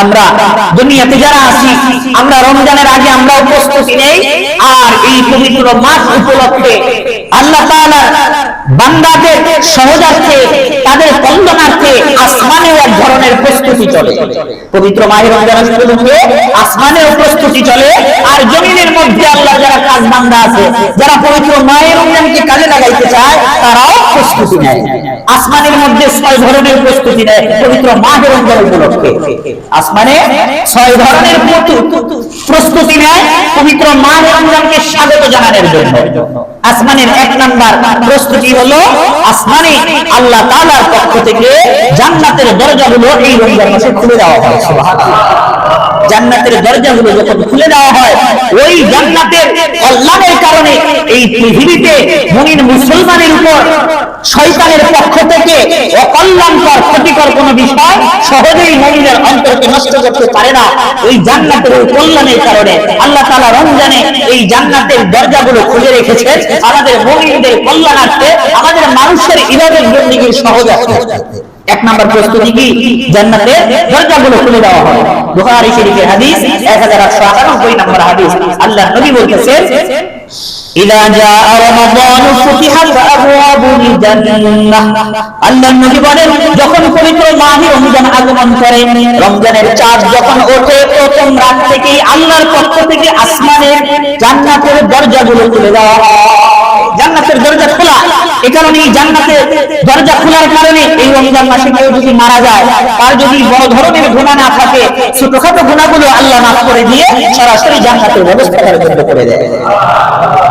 আমরা দুনিয়াতে যারা আছি আমরা রমজানের আগে আমরাও প্রস্তুতি নেই, আর এই পবিত্র মাস উপলক্ষে আল্লাহ তাআলার বান্দাদের সহজার্থে তাদের কল্যাণার্থে আসমানেও এক ধরনের প্রস্তুতি চলে। পবিত্র মাহে রমজান উপলক্ষে আসমানেও প্রস্তুতি চলে, আর জমিনের মধ্যে আল্লাহ যারা কাজ বান্দা আছে, যারা পবিত্র মাহে রমজানকে কাজে লাগাইতে চায়, তারাও প্রস্তুতি নেয়। আসমানের মধ্যে 6 ধরনের প্রস্তুতি নেয় পবিত্র মাহে রমজান উপলক্ষে। আসমানে 6 ধরনের প্রস্তুতি নেয় পবিত্র মাহে রমজানকে স্বাগত জানানোর জন্য। আসমানের 1 নাম্বার প্রস্তুতি হলো আসমানে আল্লাহ তাআলার পক্ষ থেকে জান্নাতের দরজাগুলো এই রমজান মাসে খুলে দেওয়া হয়। সুবহানাল্লাহ। জান্নাতের দরজাগুলো যখন খুলে দেওয়া হয়, ওই জান্নাতের কল্যাণের কারণে এই পৃথিবীতে মুমিন মুসলমানের উপর শয়তানের পক্ষ থেকে অকল্যাণকর ক্ষতিকর কোনো বিষয় সহজেই মুমিনের অন্তরকে নষ্ট করতে পারে না। ওই জান্নাতের ওই কল্যাণের কারণে আল্লাহ তাআলা রমজানে এই জান্নাতের দরজাগুলো খুলে রেখেছেন আমাদের মুমিনদের কল্যাণার্থে, আমাদের মানুষের ইবাদত বন্দেগীর সহজার্থে। 1 নাম্বার প্রস্তুতি কি? জান্নাতের দরজাগুলো খুলে দেওয়া হয়। বুখারী শরীফের হাদিস 1898 নম্বর হাদিস, আল্লাহর নবী বলতেছেন, ইদা জাআ রমাদান ফুতিহাত আবওয়াবুল জান্নাহ। আল্লাহর নবী বলেন, যখন পবিত্র মাহে রমজান আগমন করে, রমজানের চাঁদ যখন ওঠে, প্রথম রাত থেকেই আল্লাহর পক্ষ থেকে আসমানের জান্নাতের দরজাগুলো খুলে দেওয়া হয়। জান্নাতের দরজা খোলা, এই কারণে জান্নাতের দরজা খোলার কারণে এই রমজান মাসে কেউ যদি মারা যায়, তার যদি বড় ধরনের গুনাহ না থাকে, ছোটখাটো গুনাহগুলো আল্লাহ মাফ করে দিয়ে সরাসরি জান্নাতের ব্যবস্থা করে দেয়।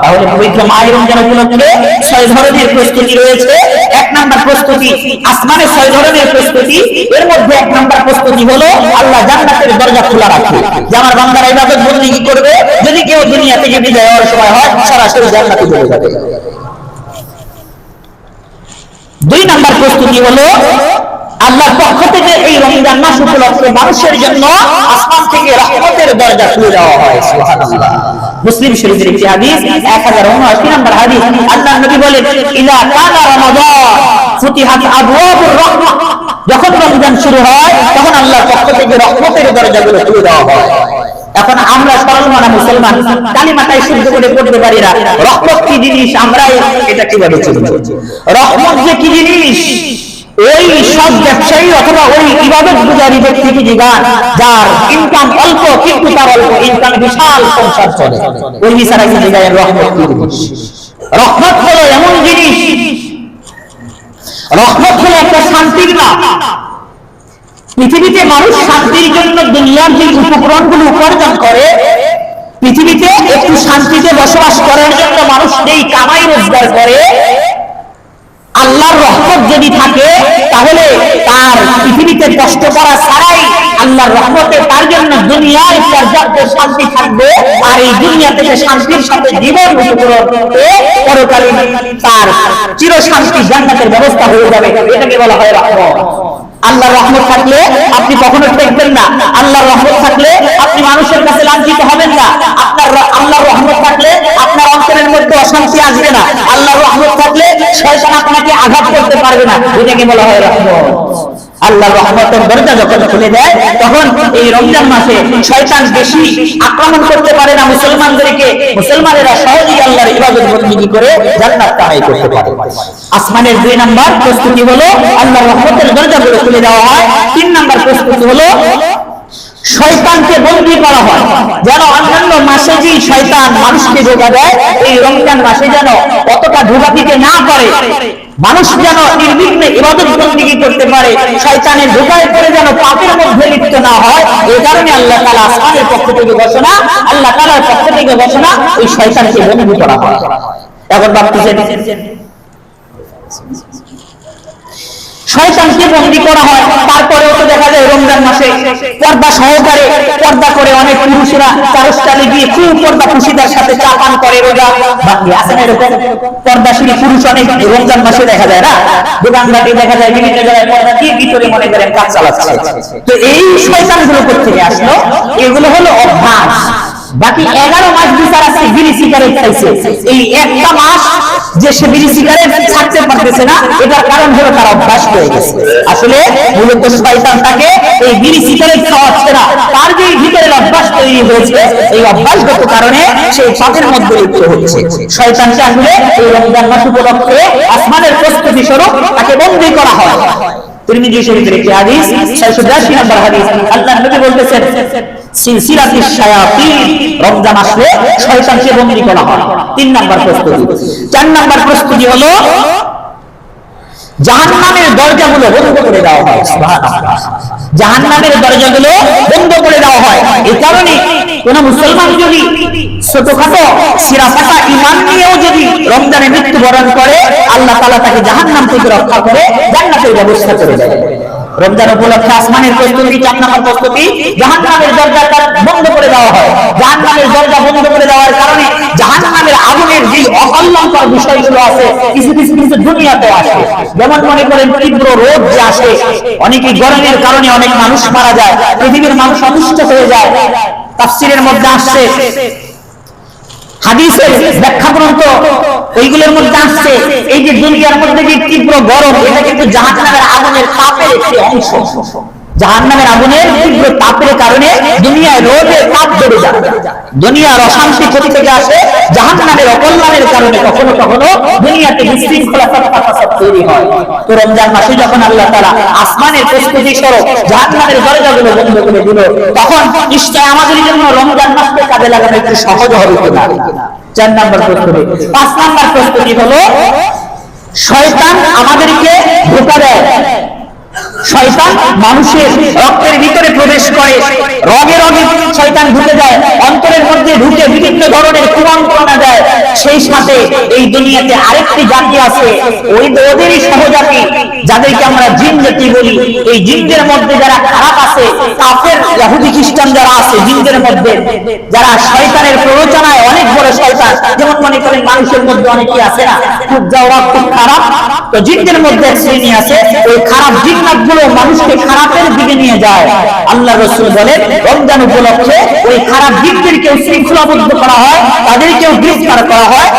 তাহলে পবিত্র মাহে রমজান উপলক্ষে 6 ধরনের প্রস্তুতি রয়েছে। 1 নাম্বার প্রস্তুতি আসমানে 6 ধরনের প্রস্তুতি। এর মধ্যে 1 নাম্বার প্রস্তুতি হলো আল্লাহ জান্নাতের দরজা খোলা রাখে, যে আমার বান্দারা ইবাদত বন্দেগী করবে, যদি কেউ দুনিয়া থেকে বিদায় হওয়ার সময় হয় সরাসরি জান্নাতে চলে যাবে। 2 নাম্বার প্রস্তুতি হলো আল্লাহর পক্ষ থেকে এই রমজান মাস উপলক্ষে মানুষের জন্য আসমান থেকে রহমতের দরজা খুলে দেওয়া হয়। সুবহানাল্লাহ। মুসলিম শরীফের একটি হাদিস 1079 নম্বর হাদিস, আল্লাহর নবী বলেন, ইলা কানা রমাদান ফুতিহাত আবওয়াবুর রাহমাহ। যখন রমজান শুরু হয় তখন আল্লাহর পক্ষ থেকে রহমতের দরজাগুলো খুলে দেওয়া হয়। এখন আমরা সরল মানা মুসলমান কালিমাটাই শুদ্ধ করে পড়তে পারি না। রহমত কি জিনিস আমরা এটা কিভাবে চিনব? রহমত যে কি জিনিস ওই সব ব্যবসায়ী অথবা ওই ইবাদত গুজারি ব্যক্তি কি জিগান, যার ইনকাম অল্প কিন্তু তার অল্প ইনকাম বিশাল সংসার চলে, ওই বিচারা কি জিগায় রহমত কি জিনিস? রহমত হলো এমন জিনিস, রহমত হলো একটা শান্তির নাম। পৃথিবীতে মানুষ শান্তির জন্য দুনিয়ার যে উপকরণগুলো উপার্জন করে, পৃথিবীতে একটু শান্তিতে বসবাস করার জন্য মানুষ এই কামাই রোজগার করে। আল্লাহর রহমত যদি থাকে তাহলে তার পৃথিবীতে কষ্ট করা ছাড়াই আল্লাহর রহমতে তার জন্য দুনিয়ায় পর্যাপ্ত শান্তি থাকবে, আর এই দুনিয়া থেকে শান্তির সাথে জীবন উপকরণ পরকালীন তার চিরশান্তি জান্নাতের ব্যবস্থা হয়ে যাবে। এটাকে বলা হয় রহমত। আল্লাহর রহমত থাকলে আপনি কখনো দেখবেন না, আল্লাহর রহমত থাকলে আপনি মানুষের কাছে লাঞ্ছিত হবেন না, আপনার আল্লাহর রহমত থাকলে আপনার অন্তরের মধ্যে অশান্তি আসবে না, আল্লাহর রহমত থাকলে শয়তান আপনাকে আঘাত করতে পারবে না। এটাকে বলা হয় রহমত। আল্লাহর রহমতের দরজা যখন খুলে দেয় তখন এই রমজান মাসে শয়তান বেশি আক্রমণ করতে পারে না মুসলমানদেরকে, মুসলমানেরা সহজেই আল্লাহর ইবাদত বন্দেগী করে জান্নাত কামাই করতে পারে। আসমানের 2 নাম্বার প্রস্তুতি হলো আল্লাহর রহমতের দরজাগুলো খুলে দেওয়া হয়। 3 নাম্বার প্রস্তুতি হলো শয়তানকে বন্দী করা হয়, যেন অন্যান্য মাসে যে শয়তান মানুষকে ধোঁকা দেয়, এই রমজান মাসে যেন অতটা ধোঁকা দিতে না পারে, মানুষ যেন নির্বিঘ্নে ইবাদত বন্দেগী করতে পারে, শয়তানের ধোঁকায় পড়ে যেন পাপের মধ্যে লিপ্ত না হয়। এই কারণে আল্লাহ তাআলা আসমানের পক্ষ থেকে ঘোষণা, আল্লাহ তাআলার পক্ষ থেকে ঘোষণা, ওই শয়তানকে বন্দী করা হয়। এখন ভাবতেছেন শয়তানকে বন্দী করা হয়, তারপরেও তো দেখা যায় রমজান মাসে পর্দা সহকারে পর্দা করে অনেক পুরুষেরা চারস্তালে গিয়ে খুব পর্দা খুশিদার সাথে চা পান করে রোজা। বাকি আছে না এরকম পর্দাশীল পুরুষ অনেক রমজান মাসে দেখা যায় না, দোকানঘাটে দেখা যায় বিভিন্ন জায়গায় পর্দা দিয়ে ভিতরে মনে করেন কাজ চালাচ্ছে। তো এই শয়তানগুলো কোথেকে আসলো? এগুলো হলো অভ্যাস। বাকি 11 মাস বিচার আছে বিড়ি সিগারেট খাইছে, এই একটা মাস যে সে বিড়ি সিগারেট ছাড়তে পারতেছে না, এটার কারণ হলো তার অভ্যাস হয়ে গেছে। আসলে মূলত শয়তান তাকে এই বিড়ি সিগারেট খাওয়াচ্ছে না, তার যে ভিতরের অভ্যাস তৈরি হয়েছে, এই অভ্যাসগত কারণে সেই পাপের মধ্যে লিপ্ত হচ্ছে। শয়তানকে আসলে এই রমজান মাস উপলক্ষে আসমানের প্রস্তুতি স্বরূপ তাকে বন্দী করা হয়। তিরমিজি শরীফের একটি হাদিস 682 নম্বর হাদিস, আল্লাহর নবী বলতেছেন সিলসিলাতুশ শায়াতিন, রমজান আসলে শয়তানকে বন্দী করা হয়। 3 নম্বর প্রস্তুতি। 4 নম্বর প্রস্তুতি হলো জাহান্নামের দরজাগুলো বন্ধ করে দেওয়া হয়। সুবহানাল্লাহ, জাহান্নামের দরজাগুলো বন্ধ করে দেওয়া হয়। এই কারণে কোন মুসলমান যদি ছোটখাটো সিরাফাটা ঈমান নিয়েও যদি রমজানে মৃত্যুবরণ করে, আল্লাহ তাআলা তাকে জাহান্নাম থেকে রক্ষা করে জান্নাতের ব্যবস্থা করে দেয়। রমজান উপলক্ষে আসমানের প্রস্তুতি। 4 নম্বর প্রস্তুতি, জাহান্নামের দরজাটা বন্ধ করে দেওয়া হয়। জাহান্নামের দরজা বন্ধ করে দেওয়ার কারণে জাহান্নামের আগুনের যে অকল্যাণকর বিষয়গুলো আছে কিছু দুনিয়াতে আসে। যেমন মনে করেন তীব্র রোদ যে আসে, অনেকে গরমের কারণে অনেক মানুষ মারা যায়, পৃথিবীর মানুষ অসুস্থ হয়ে যায়। তাফসীরের মধ্যে আসছে, হাদিসের ব্যাখ্যা গ্রন্থ ওইগুলোর মধ্যে আসছে, এই যে দুনিয়ার মধ্যে যে তীব্র গরম, এটা কিন্তু জাহান্নামের আগুনের তাপের একটি অংশ। জাহান্নামের আগুনের তীব্র তাপের কারণে দুনিয়ায় রোদের তাপ বেড়ে যায়। দুনিয়ার অশান্তি ক্ষতি থেকে আসে জাহান্নামের অকল্যাণের কারণে। কখনো কখনো দুনিয়াতে বিশৃঙ্খলা ফাসাদ তৈরি হয়। তো রমজান মাসে যখন আল্লাহ তাআলা আসমানের প্রস্তুতি স্বরূপ জাহান্নামের দরজাগুলো বন্ধ করে দিল, তখন নিশ্চয় আমাদের জন্য রমজান মাসকে কাজে লাগানো একটু সহজ হবে কিনা। 4 নম্বর প্রস্তুতি। 5 নম্বর প্রস্তুতি হলো শয়তান আমাদেরকে ধোঁকা দেয়। শয়তান মানুষের রক্তের ভিতরে প্রবেশ করে, রগে রগে শয়তান ঢুকে যায়, অন্তরের মধ্যে ঢুকে বিভিন্ন ধরনের কুমন্ত্রণা দেয়। সেই সাথে এই দুনিয়াতে আরেকটি জাতি আছে, ওদেরই সহজাতি, যাদেরকে আমরা জিন জাতি বলি। এই জিনদের মধ্যে যারা খারাপ আছে, কাফের ইহুদি খ্রিস্টান যারা আছে জিনদের মধ্যে, যারা শয়তানের প্ররোচনায় অনেক বড় শয়তান। যেমন মনে করেন মানুষের মধ্যে অনেকেই আছে না, খুব যাওয়া খুব খারাপ, তো জিনদের মধ্যে এক শ্রেণী আছে, ওই খারাপ জিন্নাতগুলো মানুষকে খারাপের দিকে নিয়ে যায়। আল্লাহ রাসূল বলেন রমজান উপলক্ষে ওই খারাপ জিনদেরকেও শৃঙ্খলাবদ্ধ করা হয়, তাদেরকেও গ্রেফতার করা হয়।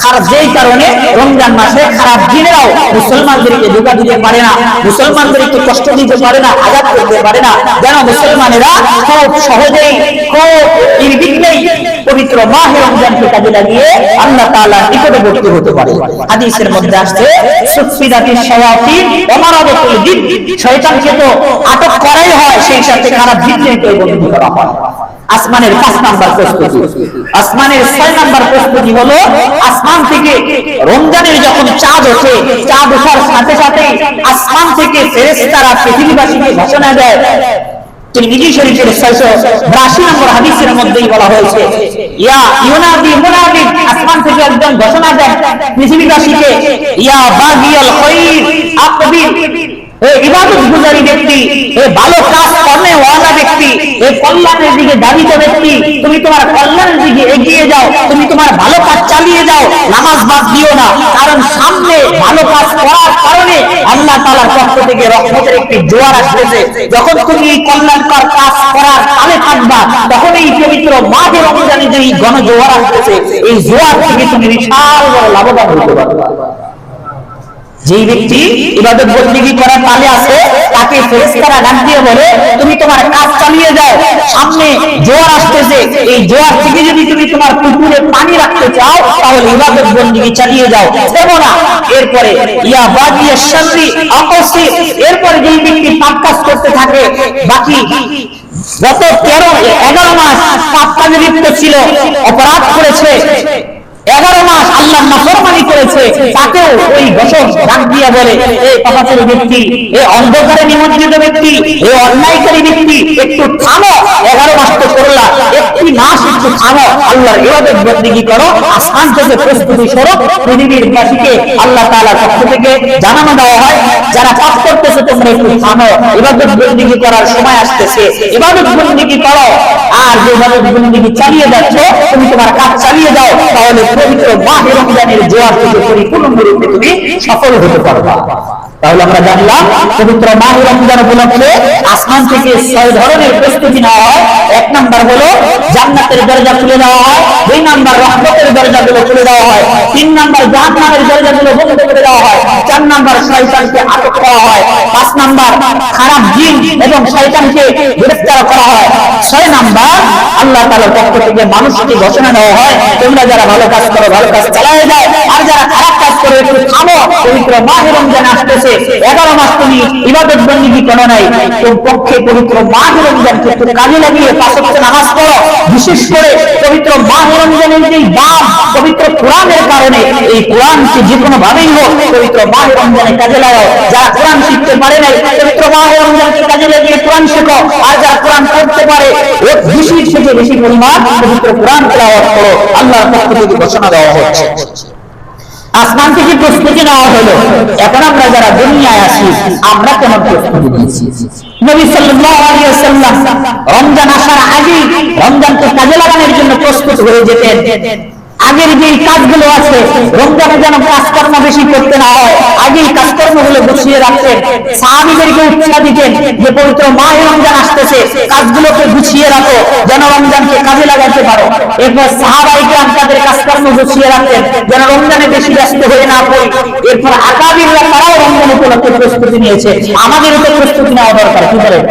খারাপ যেই কারণে রমজান মাসে খারাপ জিনেরাও মুসলমানদেরকে ধোঁকা দিতে পারে না, মুসলমানদেরকে কষ্ট দিতে পারে না, আঘাত করতে পারে না, যেন মুসলমানেরা খুব সহজেই খুব নির্বিঘ্নেই পবিত্র মাহে রমজানকে কাজে লাগিয়ে আল্লাহ তাআলার নিকটবর্তী হতে পারে। হাদিসের মধ্যে আসছে সুফিদাতিশ শায়াতিন ওয়া মারাদাতুল জিন, শয়তানকে তো আটক করাই হয়, সেই সাথে খারাপ জিনদেরকে বন্দী করা হয়। আসমানের 5 নাম্বার প্রস্তুতি। আসমানের 6 নাম্বার প্রস্তুতি হলো আসমান থেকে রমজানের যখন চাঁদ ওঠে, চাঁদ ওঠার সাথে সাথে আসমান থেকে ফেরেশতারা পৃথিবীবাসীকে ঘোষণা দেয়। তিরমিজি শরীফের 682 নম্বর হাদিসের মধ্যেই বলা হয়েছে, ইয়া ইউনাদি মুনাদি, আসমান থেকে একজন ঘোষণা দেন পৃথিবীবাসীকে, ইয়া বাগিয়াল খায়র আকবির, এই ইবাদত গুজারি ব্যক্তি, এই ভালো কাজ করনে ওয়ালা ব্যক্তি, এই কল্যাণের দিকে ধাবিত ব্যক্তি, তুমি তোমার কল্যাণের দিকে এগিয়ে যাও, তুমি তোমার ভালো কাজ চালিয়ে যাও, নামাজ বাদ দিও না। কারণ সামনে ভালো কাজ করার কারণে আল্লাহ তাআলার পক্ষ থেকে রহমতের একটি জোয়ার আসছে। যখন তুমি এই কল্যাণকর কাজ করার তালে থাকবা, তখন এই পবিত্র মাহে রমজানে যে গণজোয়ার আসছে, এই জোয়ার থেকে তুমি বিশাল বড় লাভবান হতে পারবে। যেই ব্যক্তি ইবাদত বন্দেগী করার তালে আছে, তাকে ফেরেশতারা ডাক দিয়ে বলে, তুমি তোমার কাজ চালিয়ে যাও, সামনে জোয়ার আসতেছে, এই জোয়ার থেকে যদি তুমি তোমার পুকুরে পানি রাখতে চাও, তাহলে ইবাদত বন্দেগী চালিয়ে যাও, থেমো না। এরপরে ইয়া বাগিয়াশ শাররি আকসি, এরপরে যেই ব্যক্তি পাপ কাজ করতে থাকে, বাকি গত 11 মাস পাপ কাজে লিপ্ত ছিল, অপরাধ করেছে, 11 মাস আল্লাহর নাফরমানি করেছে, তাকেও ওই ঘোষক ডাক দিয়ে বলে, এই পাপাচারী ব্যক্তি, এই অন্ধকারে নিমজ্জিত ব্যক্তি, এই অন্যায়কারী ব্যক্তি, একটু থামো, 11 মাস তো করলা, একটি মাস একটু থামো, আল্লাহর ইবাদত বন্দেগী করো। আসমান থেকে প্রস্তুতি স্বরূপ পৃথিবীর বাসীকে আল্লাহ তাআলার পক্ষ থেকে জানানো দেওয়া হয়, যারা পাপ করতেছে তোমরা একটু থামো, ইবাদত বন্দেগী করার সময় আসতেছে, ইবাদত বন্দেগী করো। আর যে ইবাদত বন্দেগী চালিয়ে যাচ্ছ, তুমি তোমার কাজ চালিয়ে যাও, তাহলে পবিত্র মাহে রমজানের জোয়ার থেকে পরিপূর্ণরূপে তুমি সফল হতে পারবে। তাহলে আমরা জানলাম পবিত্র মাহে রমজান উপলক্ষে আসমান থেকে 6 ধরনের প্রস্তুতি নেওয়া হয়। এক নাম্বার হলো জান্নাতের দরজা খুলে দেওয়া হয়, দুই নাম্বার রহমতের দরজাগুলো খুলে দেওয়া হয়, তিন নাম্বার জাহান্নামের দরজাগুলো বন্ধ করে দেওয়া হয়, চার নাম্বার শয়তানকে আটক করা হয়, পাঁচ নাম্বার খারাপ জিন এবং শয়তানকে গ্রেফতার করা হয়, ছয় নাম্বার আল্লাহ তাআলার পক্ষ থেকে মানুষকে ঘোষণা দেওয়া হয় তোমরা যারা ভালো কাজ করো ভালো কাজ চালিয়ে যাও, আর যারা খারাপ কাজ করো একটু থামো, পবিত্র মাহে রমজান আসতেছে, 11 মাস তুমি ইবাদত বন্দেগী করো নাই, তোর পক্ষে পবিত্র মাহে রমজানকে একটু কাজে লাগিয়ে 5 ওয়াক্ত নামাজ পড়ো। বিশেষ করে পবিত্র মাহে রমজানের যে দাম পবিত্র কোরআনের কারণে, এই কোরআনকে যে কোনো ভাবেই হোক পবিত্র মাহে রমজানে কাজে লাগাও। যারা কোরআন শিখতে পারে নাই পবিত্র মাহে রমজানকে কাজে লাগিয়ে কোরআন শেখো, আর যারা কোরআন পড়তে পারে ও বেশি থেকে বেশি পরিমাণ পবিত্র কোরআন তেলাওয়াত করো। আল্লাহর পক্ষ থেকে ঘোষণা দেওয়া হচ্ছে। আসমান থেকে প্রস্তুতি নেওয়া হলো, এখন আমরা যারা দুনিয়ায় আছি আমরা কেমন প্রস্তুতি নিয়েছি? নবী সাল্লাল্লাহু আলাইহি ওয়াসাল্লাম রমজান আসার আগে রমজানকে কাজে লাগানোর জন্য প্রস্তুত হয়ে যেতেন। আগের যে কাজগুলো আছে রমজানে যেন কাজকর্ম বেশি করতে না হয়, আগেই কাজকর্মগুলো গুছিয়ে রাখতেন, সাহাবীদেরকে উৎসাহ দিতেন যে পবিত্র মাহে রমজান আসতেছে, কাজগুলোকে গুছিয়ে রাখো যেন রমজানকে কাজে লাগাতে পারো। এরপর সাহাবায়ে কেরাম তাদের কাজকর্ম গুছিয়ে রাখতেন যেন রমজানে বেশি ব্যস্ত হয়ে না পড়ি। এরপর আকাবিররা তারাও রমজান উপলক্ষে প্রস্তুতি নিয়েছে, আমাদেরও তো প্রস্তুতি নেওয়া দরকার, কি বলেন?